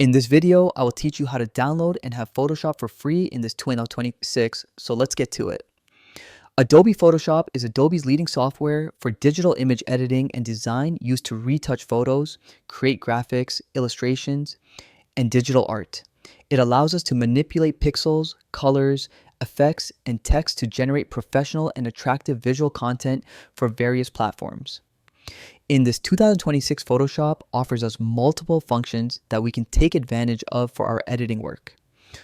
In this video, I will teach you how to download and have Photoshop for free in this 2026, so let's get to it. Adobe Photoshop is Adobe's leading software for digital image editing and design used to retouch photos, create graphics, illustrations, and digital art. It allows us to manipulate pixels, colors, effects, and text to generate professional and attractive visual content for various platforms. In this 2026, Photoshop offers us multiple functions that we can take advantage of for our editing work.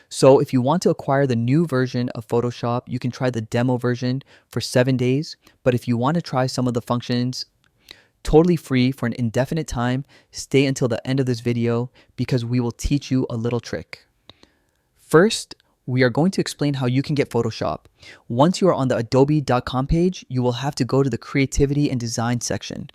So if you want to acquire the new version of Photoshop, you can try the demo version for 7 days. But if you want to try some of the functions totally free for an indefinite time, stay until the end of this video because we will teach you a little trick. First, we are going to explain how you can get Photoshop. Once you are on the adobe.com page, you will have to go to the creativity and design section.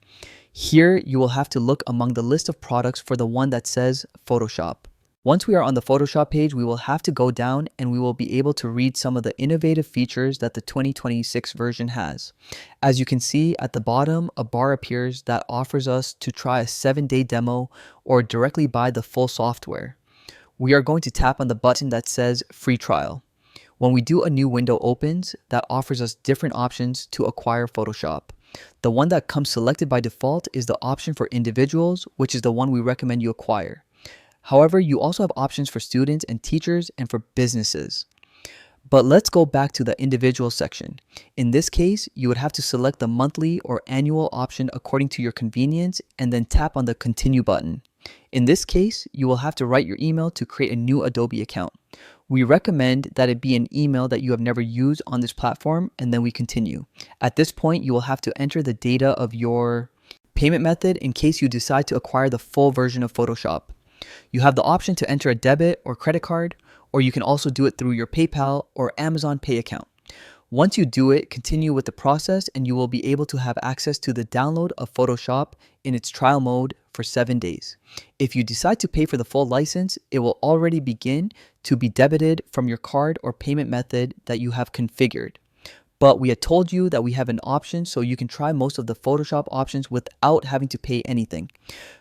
Here, you will have to look among the list of products for the one that says Photoshop. Once we are on the Photoshop page, we will have to go down and we will be able to read some of the innovative features that the 2026 version has. As you can see at the bottom, a bar appears that offers us to try a 7-day demo or directly buy the full software. We are going to tap on the button that says free trial. When we do, a new window opens that offers us different options to acquire Photoshop. The one that comes selected by default is the option for individuals, which is the one we recommend you acquire. However, you also have options for students and teachers and for businesses. But let's go back to the individual section. In this case, you would have to select the monthly or annual option according to your convenience and then tap on the continue button. In this case, you will have to write your email to create a new Adobe account. We recommend that it be an email that you have never used on this platform, and then we continue. At this point, you will have to enter the data of your payment method in case you decide to acquire the full version of Photoshop. You have the option to enter a debit or credit card, or you can also do it through your PayPal or Amazon Pay account. Once you do it, continue with the process and you will be able to have access to the download of Photoshop in its trial mode for 7 days. If you decide to pay for the full license, it will already begin to be debited from your card or payment method that you have configured. But we had told you that we have an option so you can try most of the Photoshop options without having to pay anything.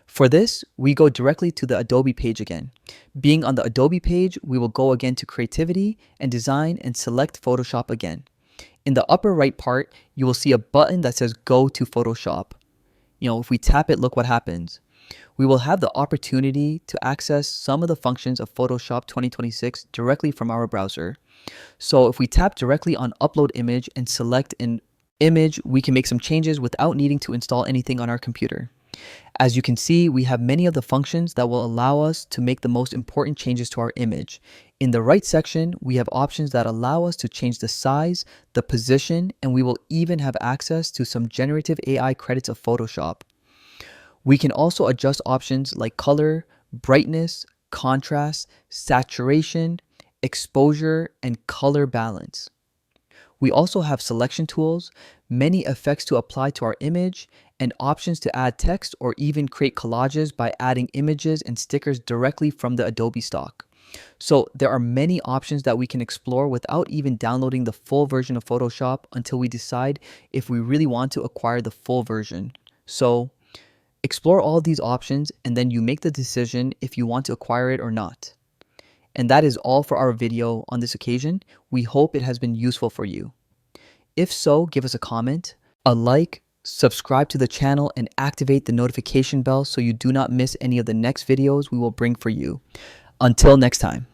For this, we go directly to the Adobe page again. Being on the Adobe page, we will go again to Creativity and Design and select Photoshop again. In the upper right part, you will see a button that says Go to Photoshop. If we tap it, look what happens. We will have the opportunity to access some of the functions of Photoshop 2026 directly from our browser. So if we tap directly on Upload Image and select an image, we can make some changes without needing to install anything on our computer. As you can see, we have many of the functions that will allow us to make the most important changes to our image. In the right section, we have options that allow us to change the size, the position, and we will even have access to some generative AI credits of Photoshop. We can also adjust options like color, brightness, contrast, saturation, exposure, and color balance. We also have selection tools, many effects to apply to our image, and options to add text or even create collages by adding images and stickers directly from the Adobe stock. So there are many options that we can explore without even downloading the full version of Photoshop until we decide if we really want to acquire the full version. So explore all these options and then you make the decision if you want to acquire it or not. And that is all for our video on this occasion. We hope it has been useful for you. If so, give us a comment, a like, subscribe to the channel, and activate the notification bell so you do not miss any of the next videos we will bring for you. Until next time.